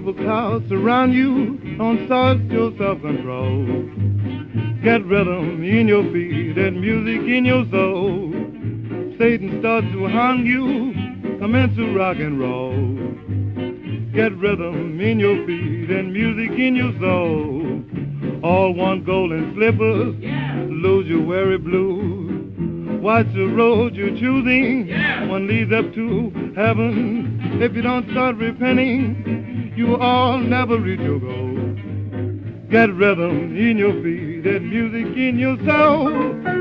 evil clouds surround you, don't start your self-control. Get rhythm in your feet and music in your soul. Satan starts to hound you, commence to rock and roll. Get rhythm in your feet and music in your soul. All want golden slippers, lose your weary blues. Watch the road you're choosing, one leads up to heaven. If you don't start repenting, you all never reach your goal. Get rhythm in your feet and music in your soul.